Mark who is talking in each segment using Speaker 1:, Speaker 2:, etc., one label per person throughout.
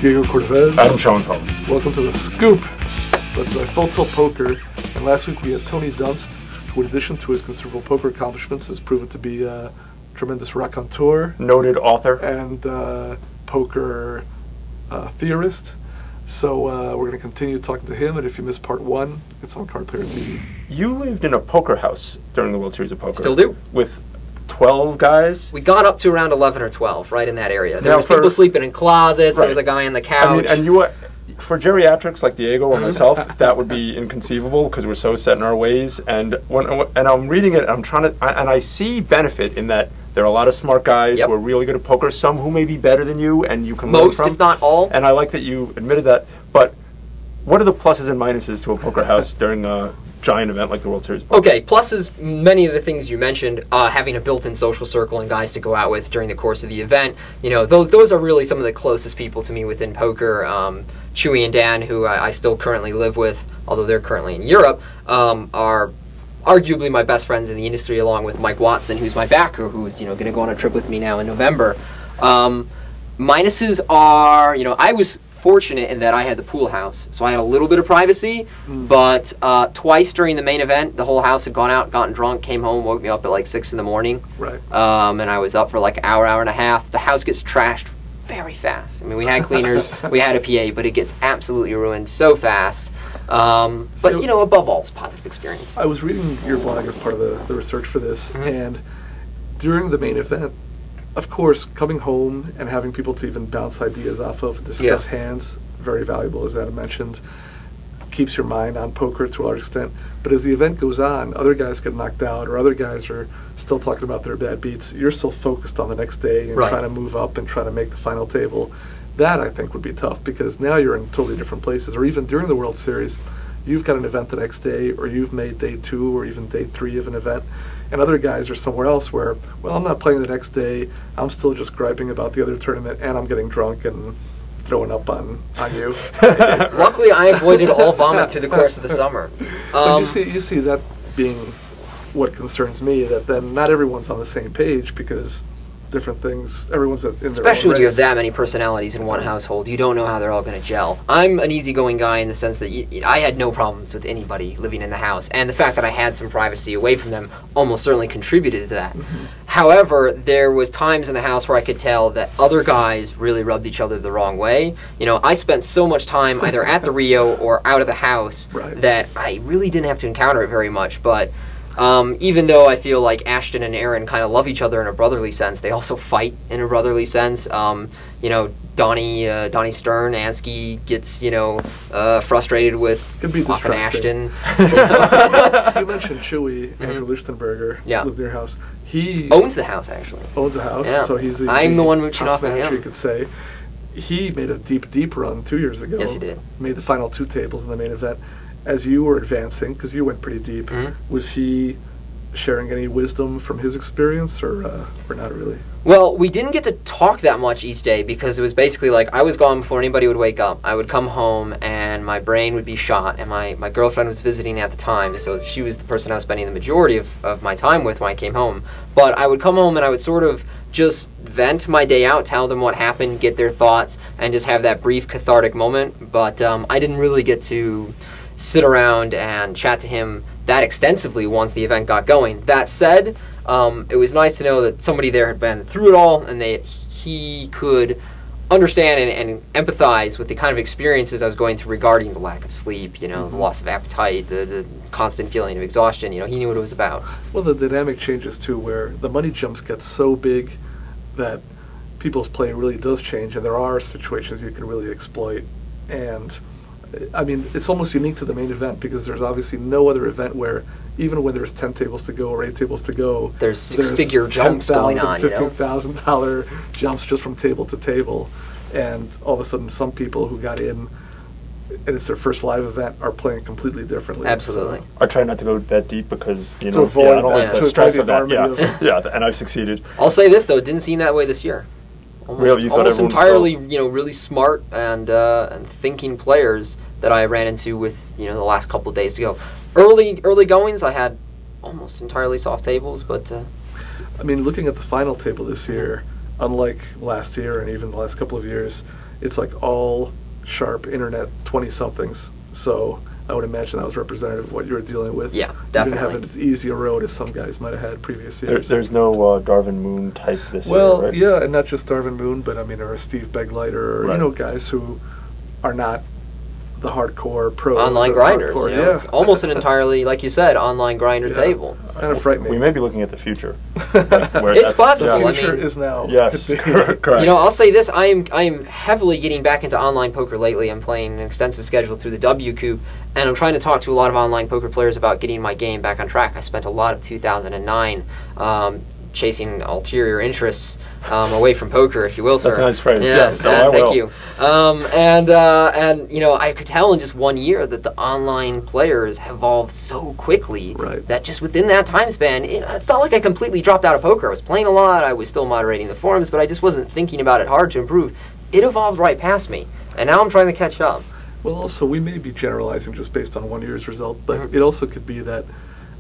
Speaker 1: Diego Cortez.
Speaker 2: Adam Schoenfeld.
Speaker 1: Welcome to The Scoop, led by Full Tilt Poker. And last week we had Tony Dunst, who in addition to his considerable poker accomplishments has proven to be a tremendous raconteur.
Speaker 2: Noted author.
Speaker 1: And poker theorist. So we're going to continue talking to him, and if you missed part one, it's on Card Player TV.
Speaker 2: You lived in a poker house during the World Series of Poker.
Speaker 3: Still do.
Speaker 2: With 12 guys?
Speaker 3: We got up to around 11 or 12, right in that area. There
Speaker 2: Now
Speaker 3: was people sleeping in closets,
Speaker 2: right.
Speaker 3: There was a guy on the couch.
Speaker 2: I mean, and you for geriatrics like Diego or myself, that would be inconceivable because we're so set in our ways. And I'm reading it, I'm trying to, and I see benefit in that there are a lot of smart guys who are really good at poker, some who may be better than you, and you can learn from.
Speaker 3: Most, if not all.
Speaker 2: And I like that you admitted that. But what are the pluses and minuses to a poker house during a giant event like the World Series of Poker?
Speaker 3: Okay, pluses, many of the things you mentioned, having a built-in social circle and guys to go out with during the course of the event. You know, those are really some of the closest people to me within poker. Chewy and Dan, who I still currently live with, although they're currently in Europe, are arguably my best friends in the industry, along with Mike Watson, who's my backer, who's going to go on a trip with me now in November. Minuses are, I was fortunate in that I had the pool house, so I had a little bit of privacy, but twice during the main event, the whole house had gone out, gotten drunk, came home, woke me up at like 6 in the morning,
Speaker 1: right.
Speaker 3: And I was up for like an hour, hour and a half. The house gets trashed very fast. I mean, we had cleaners, we had a PA, but it gets absolutely ruined so fast. But, above all, it's a positive experience.
Speaker 1: I was reading your blog as part of the research for this, and during the main event, of course, coming home and having people to even bounce ideas off of, discuss hands, very valuable, as Adam mentioned, keeps your mind on poker to a large extent. But as the event goes on, other guys get knocked out, or other guys are still talking about their bad beats. You're still focused on the next day and trying to move up and trying to make the final table. That, I think, would be tough, because now you're in totally different places. Or even during the World Series, you've got an event the next day, or you've made day 2 or even day 3 of an event, and other guys are somewhere else where, well, I'm not playing the next day, I'm still just griping about the other tournament, and I'm getting drunk and throwing up on you.
Speaker 3: Luckily, I avoided all vomit through the course of the summer.
Speaker 1: But you see that being what concerns me, that then not everyone's on the same page, because different things, everyone's in their own
Speaker 3: Especially when you have
Speaker 1: race.
Speaker 3: that many personalities in one household, you don't know how they're all going to gel. I'm an easygoing guy in the sense that I had no problems with anybody living in the house, and the fact that I had some privacy away from them almost certainly contributed to that. However, there was times in the house where I could tell that other guys really rubbed each other the wrong way. I spent so much time either at the Rio or out of the house that I really didn't have to encounter it very much, but even though I feel like Ashton and Aaron kind of love each other in a brotherly sense, they also fight in a brotherly sense. Donnie Stern, Ansky gets, frustrated with often Ashton.
Speaker 1: You mentioned Chewy, Andrew Lichtenberger, lived in your house. He
Speaker 3: owns the house, actually.
Speaker 1: Owns the house, so he's
Speaker 3: I'm the one mooching off of him.
Speaker 1: You could say. He made a deep run 2 years ago.
Speaker 3: Yes, he did. Made
Speaker 1: the final 2 tables in the main event. As you were advancing, because you went pretty deep, was he sharing any wisdom from his experience, or not really?
Speaker 3: Well, we didn't get to talk that much each day, because it was basically like I was gone before anybody would wake up. I would come home and my brain would be shot, and my girlfriend was visiting at the time, so she was the person I was spending the majority of my time with when I came home. But I would come home and I would sort of just vent my day out, tell them what happened, get their thoughts, and just have that brief cathartic moment. But I didn't really get to sit around and chat to him that extensively once the event got going. That said, it was nice to know that somebody there had been through it all, and that he could understand and empathize with the kind of experiences I was going through regarding the lack of sleep, the loss of appetite, the constant feeling of exhaustion. He knew what it was about.
Speaker 1: Well, the dynamic changes too, where the money jumps get so big that people's play really does change, and there are situations you can really exploit. And I mean, it's almost unique to the main event, because there's obviously no other event where, even when there's 10 tables to go or 8 tables to go,
Speaker 3: there's six-figure jumps going on,
Speaker 1: $15,000 jumps just from table to table, and all of a sudden some people who got in and it's their first live event are playing completely differently.
Speaker 3: Absolutely.
Speaker 1: So,
Speaker 2: I try not to go that deep because I don't like the
Speaker 1: to
Speaker 2: stress of that.
Speaker 1: Yeah,
Speaker 2: and I've succeeded.
Speaker 3: I'll say this though, it didn't seem that way this year. Almost entirely, really smart and thinking players that I ran into with the last couple of days to go. Early goings, I had almost entirely soft tables, but
Speaker 1: I mean, looking at the final table this year, unlike last year and even the last couple of years, it's like all sharp internet 20-somethings. So I would imagine that was representative of what you were dealing with.
Speaker 3: Yeah,
Speaker 1: You
Speaker 3: definitely.
Speaker 1: didn't have as easy a road as some guys might have had previous years.
Speaker 2: There's no Darvin Moon type this
Speaker 1: well,
Speaker 2: year, right?
Speaker 1: yeah, and not just Darvin Moon, but I mean, or Steve Beglighter, or
Speaker 2: Right.
Speaker 1: guys who are not the hardcore pros.
Speaker 3: Online
Speaker 1: or
Speaker 3: grinders.
Speaker 1: hardcore-
Speaker 3: You know, it's almost an entirely, like you said, online grinder
Speaker 1: Yeah.
Speaker 3: table.
Speaker 1: Kind of frightening.
Speaker 2: We may be looking at the future.
Speaker 3: It's
Speaker 2: That's-
Speaker 3: possible.
Speaker 1: The
Speaker 3: I
Speaker 1: future
Speaker 3: mean-
Speaker 1: is now.
Speaker 2: Yes, correct.
Speaker 3: You know, I'll say this: I am heavily getting back into online poker lately. I'm playing an extensive schedule through the WSOP, and I'm trying to talk to a lot of online poker players about getting my game back on track. I spent a lot of 2009 chasing ulterior interests away from poker, if you will, sir.
Speaker 2: That's a nice phrase.
Speaker 3: Yeah,
Speaker 2: Yes, so I
Speaker 3: thank
Speaker 2: will.
Speaker 3: you. And you know, I could tell in just 1 year that the online players have evolved so quickly
Speaker 1: Right.
Speaker 3: that just within that time span, it's not like I completely dropped out of poker. I was playing a lot, I was still moderating the forums, but I just wasn't thinking about it hard to improve. It evolved right past me, and now I'm trying to catch up.
Speaker 1: Well, also, we may be generalizing just based on 1 year's result, but
Speaker 3: Mhm.
Speaker 1: it also could be that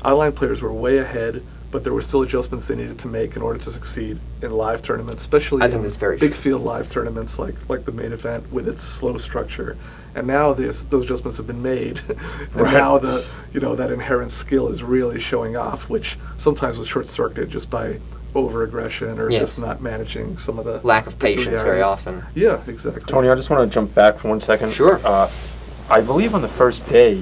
Speaker 1: online players were way ahead, but there were still adjustments they needed to make in order to succeed in live tournaments, especially
Speaker 3: I think
Speaker 1: in
Speaker 3: that's very
Speaker 1: big
Speaker 3: true.
Speaker 1: field live tournaments like the main event with its slow structure. And now those adjustments have been made, and
Speaker 2: Right.
Speaker 1: now that inherent skill is really showing off, which sometimes was short-circuited just by over-aggression or
Speaker 3: Yes.
Speaker 1: just not managing some of the
Speaker 3: Lack of patience very
Speaker 1: peculiarities.
Speaker 3: often.
Speaker 1: Yeah, exactly.
Speaker 2: Tony, I just want to jump back for 1 second.
Speaker 3: Sure.
Speaker 2: I believe on the first day,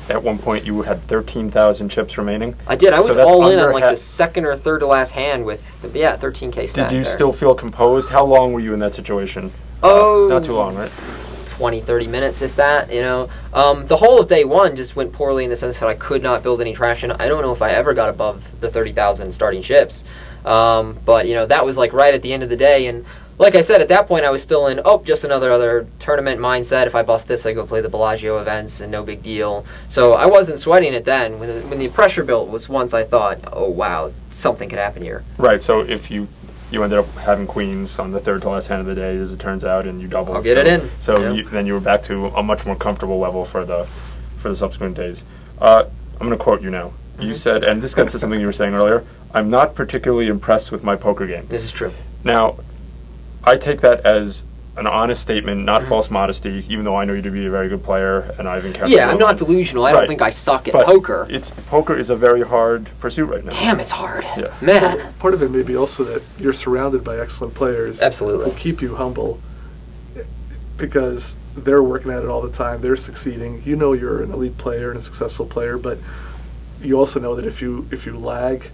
Speaker 2: at one point, you had 13,000 chips remaining.
Speaker 3: I did. I
Speaker 2: So
Speaker 3: was
Speaker 2: that's
Speaker 3: all in
Speaker 2: under
Speaker 3: on like
Speaker 2: ha-
Speaker 3: the second or third to last hand with 13K stack.
Speaker 2: Did you
Speaker 3: there.
Speaker 2: still feel composed? How long were you in that situation?
Speaker 3: Oh.
Speaker 2: Not too long, right?
Speaker 3: 20, 30 minutes, if that, you know. The whole of day one just went poorly in the sense that I could not build any traction. I don't know if I ever got above the 30,000 starting chips. But, you know, that was like right at the end of the day. And like I said, at that point I was still in, just another tournament mindset. If I bust this, I go play the Bellagio events and no big deal. So I wasn't sweating it then. When the pressure built was once I thought, oh, wow, something could happen here.
Speaker 2: Right, so if you ended up having queens on the third to last hand of the day, as it turns out, and you doubled.
Speaker 3: I'll get it in.
Speaker 2: So
Speaker 3: Yeah.
Speaker 2: then you were back to a much more comfortable level for the subsequent days. I'm going to quote you now. You said, and this gets to something you were saying earlier, I'm not particularly impressed with my poker game.
Speaker 3: This is true.
Speaker 2: Now, I take that as an honest statement, not false modesty, even though I know you to be a very good player, and I've encountered
Speaker 3: Yeah,
Speaker 2: you
Speaker 3: I'm
Speaker 2: a
Speaker 3: not
Speaker 2: lot.
Speaker 3: delusional. I don't
Speaker 2: Right.
Speaker 3: think I suck at
Speaker 2: But
Speaker 3: poker.
Speaker 2: Poker is a very hard pursuit right now.
Speaker 3: Damn, it's hard.
Speaker 2: Yeah.
Speaker 3: Man.
Speaker 1: Part of it may be also that you're surrounded by excellent players
Speaker 3: Absolutely.
Speaker 1: who keep you humble because they're working at it all the time. They're succeeding. You know you're an elite player and a successful player, but you also know that if you lag,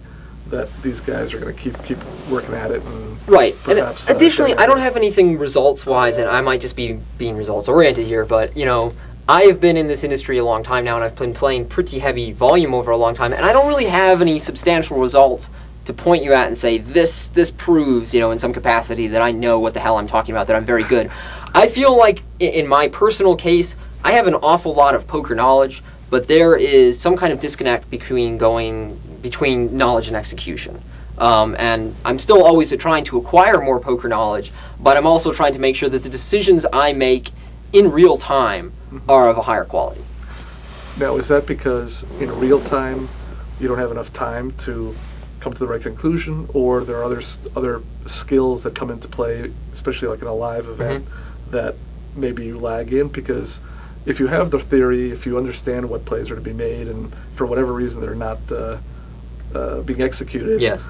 Speaker 1: that these guys are going to keep working at it. And
Speaker 3: Right. And
Speaker 1: perhaps,
Speaker 3: additionally,
Speaker 1: getting
Speaker 3: I don't
Speaker 1: better.
Speaker 3: have anything results-wise, and I might just be being results-oriented here, but, you know, I have been in this industry a long time now, and I've been playing pretty heavy volume over a long time, and I don't really have any substantial results to point you at and say, this proves, you know, in some capacity that I know what the hell I'm talking about, that I'm very good. I feel like, in my personal case, I have an awful lot of poker knowledge, but there is some kind of disconnect between knowledge and execution. And I'm still always trying to acquire more poker knowledge, but I'm also trying to make sure that the decisions I make in real time are of a higher quality.
Speaker 1: Now, is that because in real time you don't have enough time to come to the right conclusion, or there are other skills that come into play, especially like in a live event, that maybe you lag in? Because if you have the theory, if you understand what plays are to be made, and for whatever reason they're not being executed,
Speaker 3: Yes.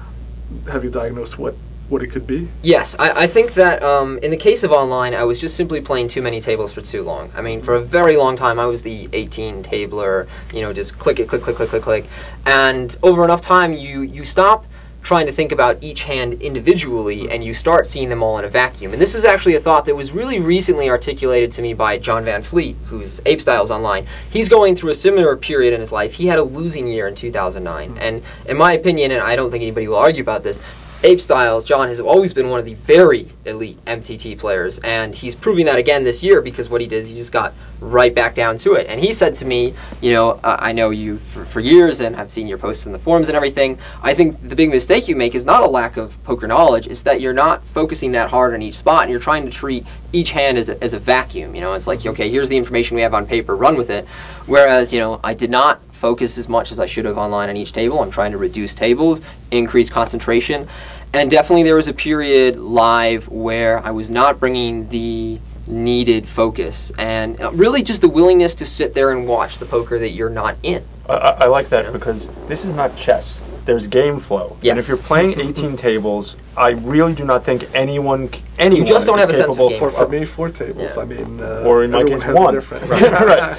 Speaker 1: have you diagnosed what it could be?
Speaker 3: Yes, I think that in the case of online, I was just simply playing too many tables for too long. I mean, for a very long time, I was the 18-tabler, you know, just click it, click, click, click, click, click. And over enough time, you stop trying to think about each hand individually, and you start seeing them all in a vacuum. And this is actually a thought that was really recently articulated to me by John Van Fleet, who's Ape Styles Online. He's going through a similar period in his life. He had a losing year in 2009. And in my opinion, and I don't think anybody will argue about this, Ape Styles, John, has always been one of the very elite MTT players, and he's proving that again this year, because what he did is he just got right back down to it. And he said to me, you know, I know you for years and have seen your posts in the forums and everything. I think the big mistake you make is not a lack of poker knowledge, it's that you're not focusing that hard on each spot, and you're trying to treat each hand as a vacuum. You know, it's like, okay, here's the information we have on paper, run with it. Whereas, you know, I did not focus as much as I should have online on each table. I'm trying to reduce tables, increase concentration. And definitely there was a period live where I was not bringing the needed focus and really just the willingness to sit there and watch the poker that you're not in.
Speaker 2: I like that because this is not chess. There's game flow.
Speaker 3: Yes.
Speaker 2: And if you're playing 18 tables, I really do not think anyone
Speaker 3: you just don't
Speaker 2: is
Speaker 3: have a sense of
Speaker 2: capable
Speaker 3: game
Speaker 1: Or
Speaker 3: flow.
Speaker 1: for me, 4 tables.
Speaker 3: Yeah.
Speaker 1: I mean,
Speaker 2: or in my
Speaker 1: everyone
Speaker 2: case,
Speaker 1: has a
Speaker 2: 1.
Speaker 1: different-
Speaker 2: Right.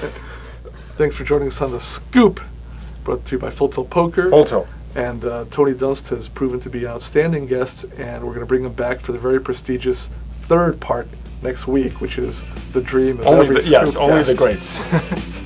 Speaker 1: Thanks for joining us on The Scoop, brought to you by Full Tilt Poker.
Speaker 2: Full tilt.
Speaker 1: And Tony Dunst has proven to be an outstanding guest, and we're going to bring him back for the very prestigious 3rd part next week, which is the dream of every Scoop
Speaker 2: Only the
Speaker 1: guest.
Speaker 2: greats.